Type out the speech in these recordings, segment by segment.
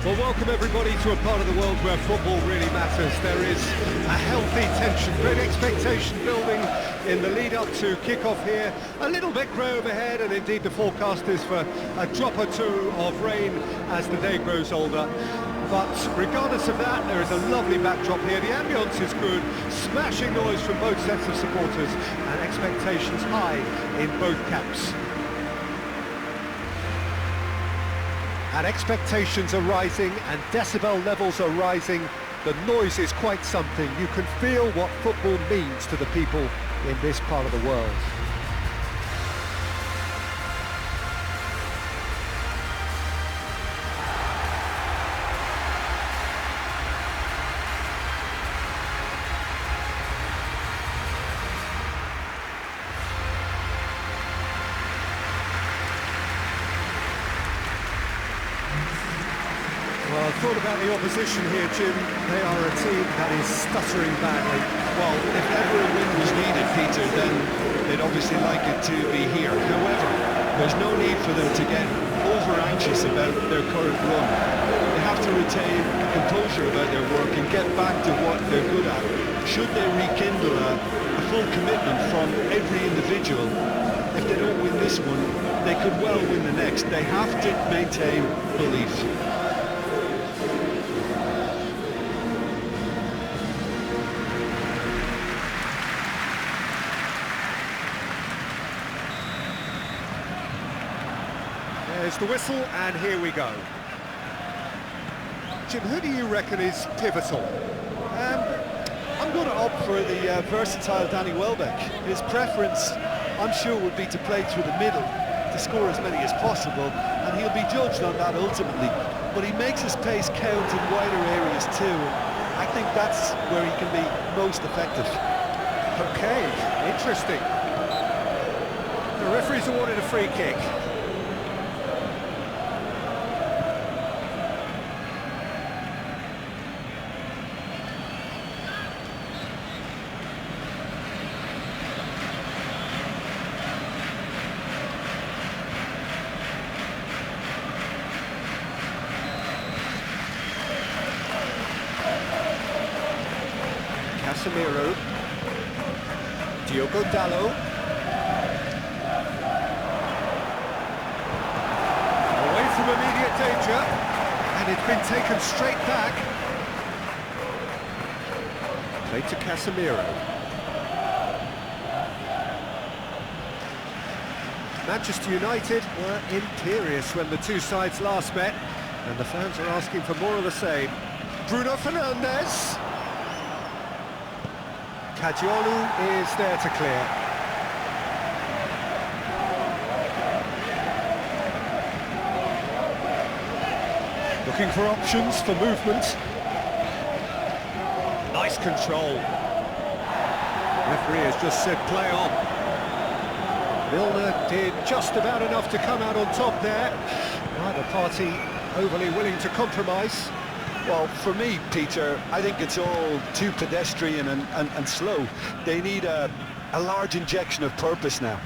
Well, welcome everybody to a part of the world where football really matters. There is a healthy tension, great expectation building in the lead-up to kick-off here. A little bit grey overhead, and indeed the forecast is for a drop or two of rain as the day grows older. But regardless of that, there is a lovely backdrop here. The ambience is good, smashing noise from both sets of supporters, and expectations high in both camps. And expectations are rising and decibel levels are rising. The noise is quite something. You can feel what football means to the people in this part of the world. Well, I thought about the opposition here, Jim. They are a team that is stuttering badly. Well, if ever a win was needed, Peter, then they'd obviously like it to be here. However, there's no need for them to get over-anxious about their current run. They have to retain composure about their work and get back to what they're good at. Should they rekindle a full commitment from every individual, if they don't win this one, they could well win the next. They have to maintain belief. There's the whistle, and here we go. Jim, who do you reckon is pivotal? I'm going to opt for the versatile Danny Welbeck. His preference, I'm sure, would be to play through the middle, to score as many as possible, and he'll be judged on that ultimately. But he makes his pace count in wider areas too, and I think that's where he can be most effective. Okay, interesting. The referee's awarded a free kick. Casemiro, Diogo Dalot, away from immediate danger, and it's been taken straight back. Played to Casemiro. Manchester United were imperious when the two sides last met, and the fans are asking for more of the same. Bruno Fernandes. Caggiolu is there to clear. Looking for options for movement. Nice control. Referee has just said play on. Milner did just about enough to come out on top there. Neither party overly willing to compromise. Well, for me, Peter, I think it's all too pedestrian and slow. They need a large injection of purpose now.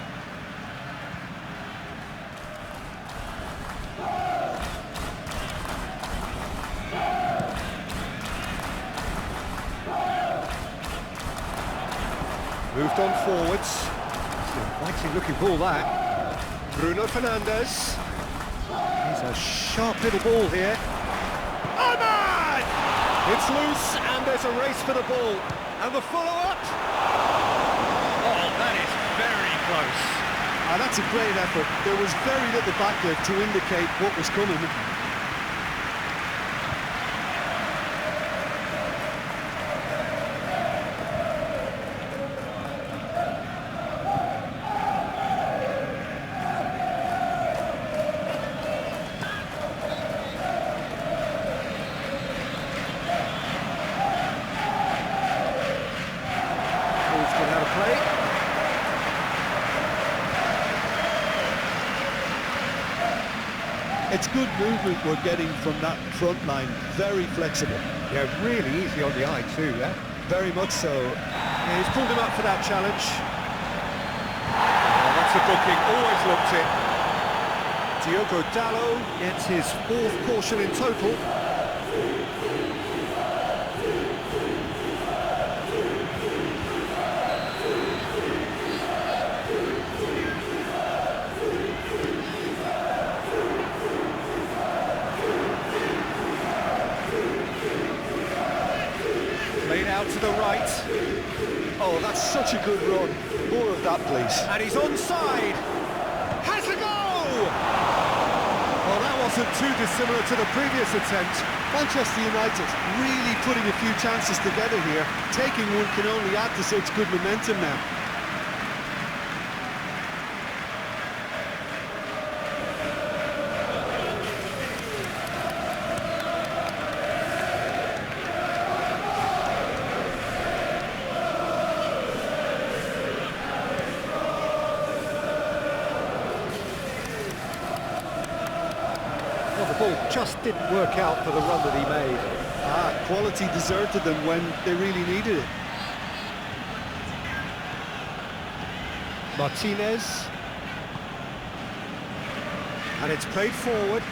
Moved on forwards. Inviting looking ball that. Bruno Fernandes. He's a sharp little ball here. Oh man! It's loose and there's a race for the ball. And the follow-up. Oh, that is very close. That's a great effort. There was very little back there to indicate what was coming. It's good movement we're getting from that front line, very flexible. Yeah, really easy on the eye too, yeah? Very much so. Yeah, he's pulled him up for that challenge. Oh, that's a booking, always looked it. Diogo Dallo gets his fourth caution in total. Played out to the right. Oh, that's such a good run. More of that, please. And he's onside. Has a go! Well, that wasn't too dissimilar to the previous attempt. Manchester United really putting a few chances together here. Taking one can only add to such good momentum now. Well, the ball just didn't work out for the run that he made. Quality deserted them when they really needed it. Martinez. And it's played forward.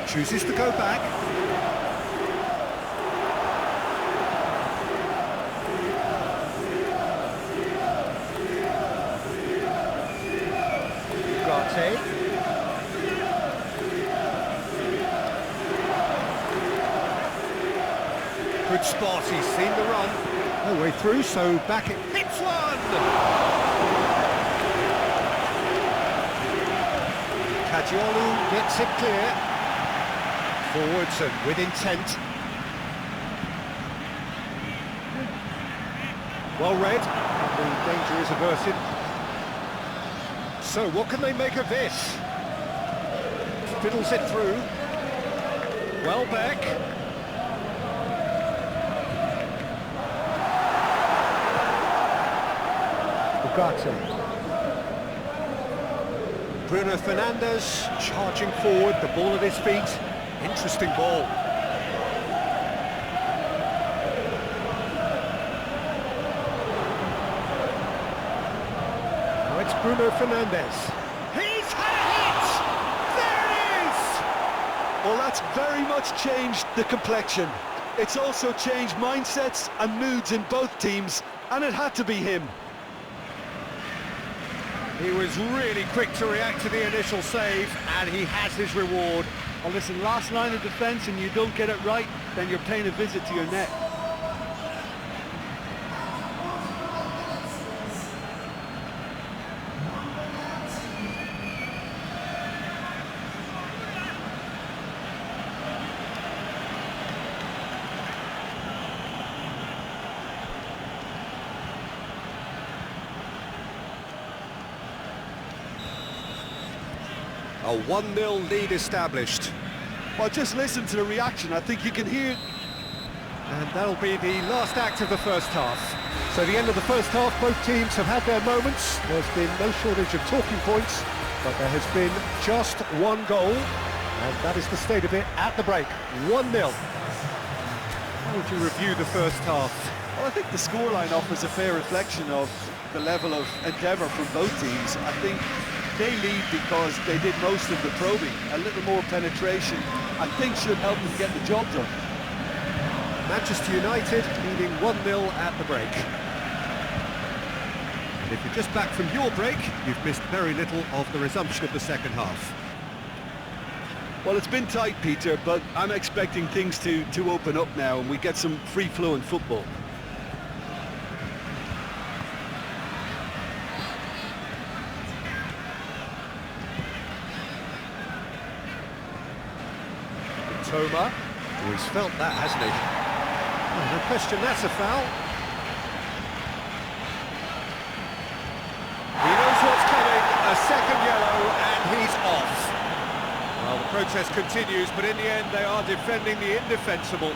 Chooses to go back. Ugarte. Good spot, he's seen the run. No way through, so back it hits one! Caggiolu gets it clear. Forwards and with intent. Well read, the danger is averted. So what can they make of this? Fiddles it through. Welbeck. Ugarte. Bruno Fernandes charging forward, the ball at his feet. Interesting ball. Now it's Bruno Fernandes. He's had a hit! There it is! Well, that's very much changed the complexion. It's also changed mindsets and moods in both teams, and it had to be him. He was really quick to react to the initial save, and he has his reward. Well, listen, last line of defence and you don't get it right, then you're paying a visit to your net. A 1-0 lead established. Well, just listen to the reaction. I think you can hear... And that'll be the last act of the first half. So the end of the first half, both teams have had their moments. There's been no shortage of talking points, but there has been just one goal, and that is the state of it at the break. 1-0. How would you review the first half? Well, I think the scoreline offers a fair reflection of the level of endeavour from both teams. I think they lead because they did most of the probing. A little more penetration, I think, should help them get the job done. Manchester United leading 1-0 at the break. And if you're just back from your break, you've missed very little of the resumption of the second half. Well, it's been tight, Peter, but I'm expecting things to open up now and we get some free-flowing football. Toma, oh, he's felt that, hasn't he? Oh, no question, that's a foul. He knows what's coming, a second yellow, and he's off. Well, the protest continues, but in the end they are defending the indefensible.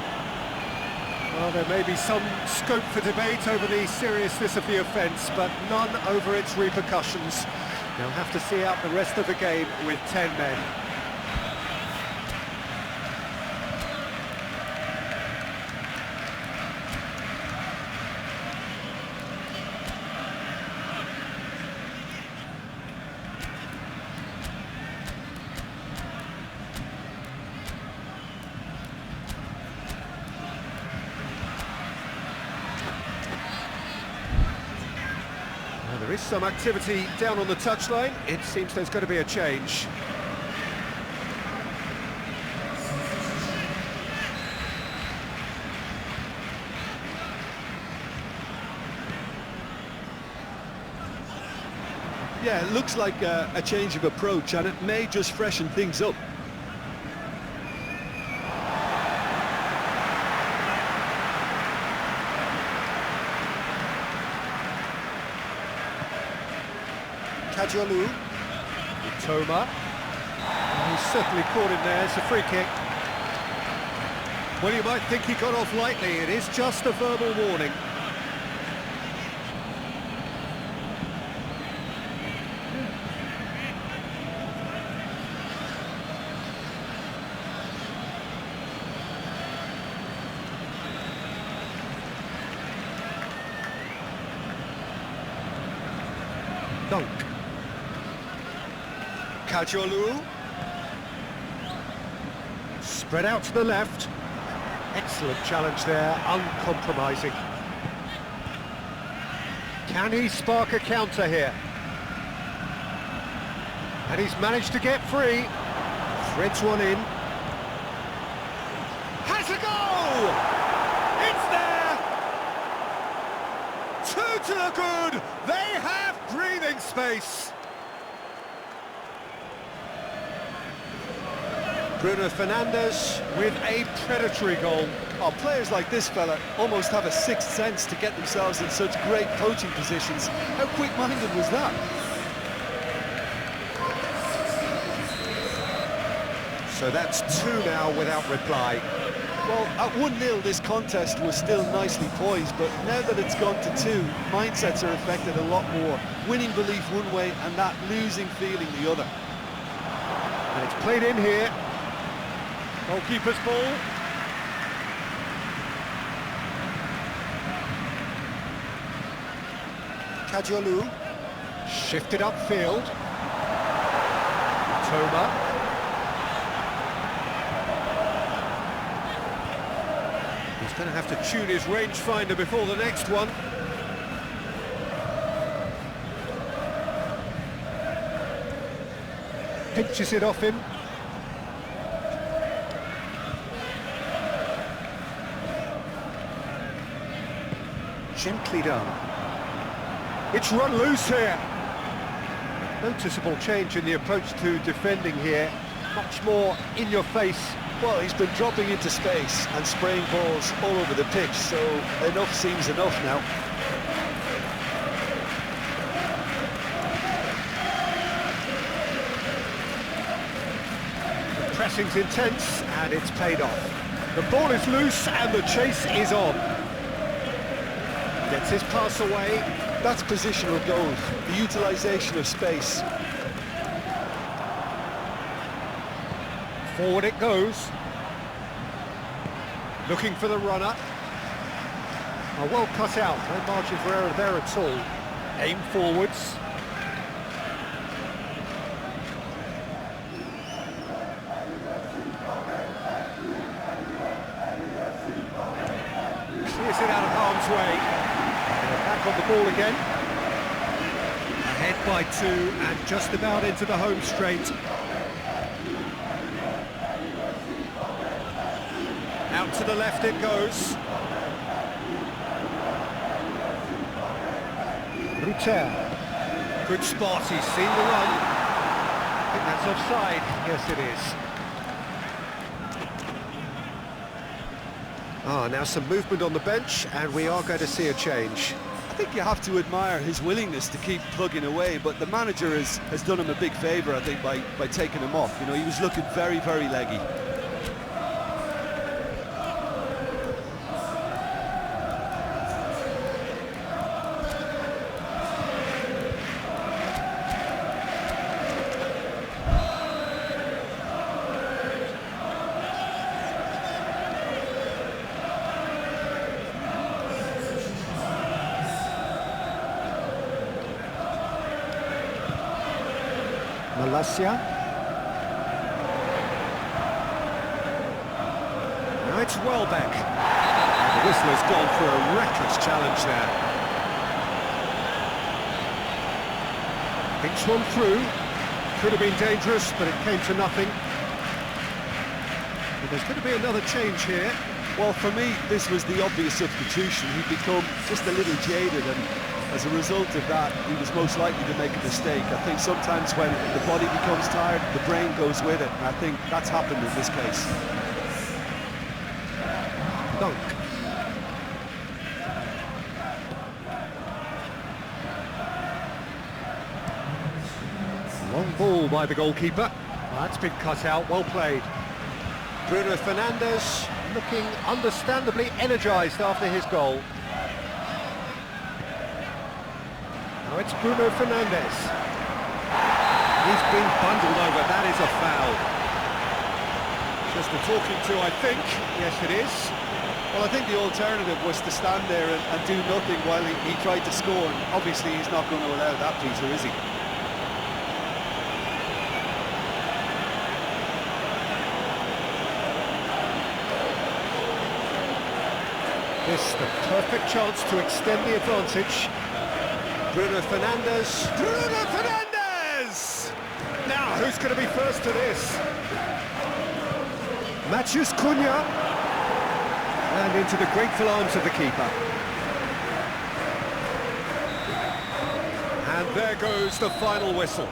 Well, there may be some scope for debate over the seriousness of the offence, but none over its repercussions. They'll have to see out the rest of the game with 10 men. Some activity down on the touchline. It seems there's going to be a change. Yeah, it looks like a change of approach, and it may just freshen things up. Kajolu. Toma. He's certainly caught him there. It's a free kick. Well, you might think he got off lightly. It is just a verbal warning. Dunk. Kajolu. Spread out to the left. Excellent challenge there, uncompromising. Can he spark a counter here? And he's managed to get free. Threads one in. Has a goal! It's there! Two to the good! They have breathing space! Bruno Fernandes with a predatory goal. Oh, players like this fella almost have a sixth sense to get themselves in such great coaching positions. How quick-minded was that? So that's two now without reply. Well, at 1-0 this contest was still nicely poised, but now that it's gone to two, mindsets are affected a lot more. Winning belief one way and that losing feeling the other. And it's played in here. Goalkeeper's ball. Kajolu. Shifted upfield. Toma. He's going to have to tune his rangefinder before the next one. Pinches it off him. Gently done. It's run loose here. Noticeable change in the approach to defending here. Much more in your face. Well, he's been dropping into space and spraying balls all over the pitch, so enough seems enough now. The pressing's intense and it's paid off. The ball is loose and the chase is on. Gets his pass away. That's positional goal, the utilisation of space. Forward it goes. Looking for the runner. Oh, well cut out, no margin for error there at all. Aim forwards. Clears it out of harm's way. Back on the ball again. Ahead by two and just about into the home straight. Out to the left it goes. Ruter. Good spot, he's seen the run. I think that's offside. Yes, it is. Now some movement on the bench, and we are going to see a change. I think you have to admire his willingness to keep plugging away, but the manager has done him a big favour, I think, by taking him off. You know, he was looking very, very leggy. Malacia. Now it's Welbeck. And the whistler's gone for a reckless challenge there. Thinks one through. Could have been dangerous, but it came to nothing. But there's going to be another change here. Well, for me, this was the obvious substitution. He'd become just a little jaded, and as a result of that, he was most likely to make a mistake. I think sometimes when the body becomes tired, the brain goes with it, and I think that's happened in this case. Dunk. Long ball by the goalkeeper. That's been cut out, well played. Bruno Fernandes looking understandably energised after his goal. Now it's Bruno Fernandes. He's been bundled over, that is a foul. Just a talking to, I think. Yes, it is. Well, I think the alternative was to stand there and do nothing while he tried to score. And obviously, he's not going to allow that, Peter, is he? This the perfect chance to extend the advantage. Bruno Fernandes. Bruno Fernandes! Now, who's going to be first to this? Matthews Cunha. And into the grateful arms of the keeper. And there goes the final whistle.